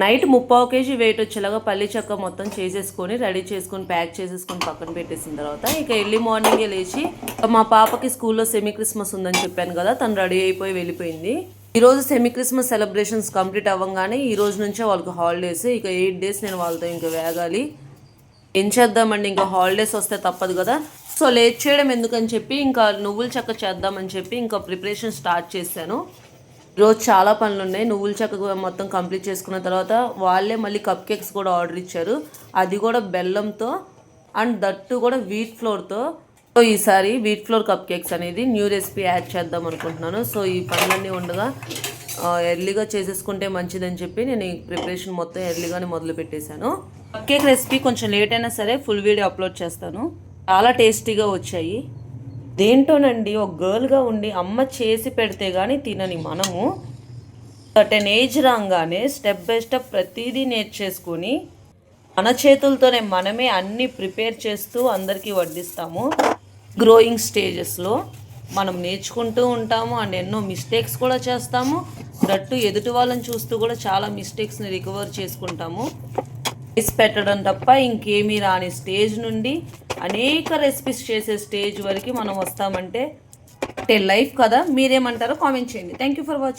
Night 3/4 KG wait వచ్చేలాగా పల్లి చెక్క మొత్తం చేసేసుకొని రెడీ చేసుకొని ప్యాక్ చేసేసుకొని పక్కన పెట్టేసిన తర్వాత ఇక ఎర్లీ మార్నింగే లేచి మా పాపకి స్కూల్లో సెమీ క్రిస్మస్ ఉందని చెప్పాను కదా, తను రెడీ అయిపోయి వెళ్ళిపోయింది. ఈరోజు సెమీ క్రిస్మస్ సెలబ్రేషన్స్ కంప్లీట్ అవ్వగానే ఈ రోజు నుంచే వాళ్ళకి హాలిడేస్. ఇక 8 days నేను వాళ్ళతో ఇంకా వేగాలి. ఏం చేద్దామండి, ఇంకా హాలిడేస్ వస్తే తప్పదు కదా. సో లేట్ చేయడం ఎందుకని చెప్పి ఇంకా నువ్వుల చెక్క చేద్దామని చెప్పి ఇంకా ప్రిపరేషన్ స్టార్ట్ చేశాను. ఈరోజు చాలా పనులు ఉన్నాయి. నువ్వుల చెక్క మొత్తం కంప్లీట్ చేసుకున్న తర్వాత వాళ్ళే మళ్ళీ కప్ కేక్స్ కూడా ఆర్డర్ ఇచ్చారు, అది కూడా బెల్లంతో అండ్ దట్టు కూడా వీట్ ఫ్లోర్తో. సో ఈసారి వీట్ ఫ్లోర్ కప్ కేక్స్ అనేది న్యూ రెసిపీ యాడ్ చేద్దాం అనుకుంటున్నాను. సో ఈ పనులన్నీ ఉండగా ఎర్లీగా చేసేసుకుంటే మంచిదని చెప్పి నేను ఈ ప్రిపరేషన్ మొత్తం ఎర్లీగానే మొదలు పెట్టేశాను. కప్ కేక్ రెసిపీ కొంచెం లేట్ అయినా సరే ఫుల్ వీడియో అప్లోడ్ చేస్తాను. చాలా టేస్టీగా వచ్చాయి. దేంటోనండి, ఒక గర్ల్గా ఉండి అమ్మ చేసి పెడితే కానీ తినని మనము సర్టెన్ ఏజ్ రాగానే స్టెప్ బై స్టెప్ ప్రతిదీ నేర్చేసుకొని మన చేతులతోనే మనమే అన్నీ ప్రిపేర్ చేస్తూ అందరికీ వడ్డిస్తాము. గ్రోయింగ్ స్టేజెస్లో మనం నేర్చుకుంటూ ఉంటాము అండ్ ఎన్నో మిస్టేక్స్ కూడా చేస్తాము. దట్టు ఎదుటి వాళ్ళని చూస్తూ కూడా చాలా మిస్టేక్స్ని రికవర్ చేసుకుంటాము. రైస్ పెట్టడం తప్ప ఇంకేమీ రాని స్టేజ్ నుండి అనేక రెసిపీస్ చేసే స్టేజ్ వరకు మనం వస్తామంటే లైఫ్ కదా. మీరేమంటారో కామెంట్ చేయండి. Thank you for watching.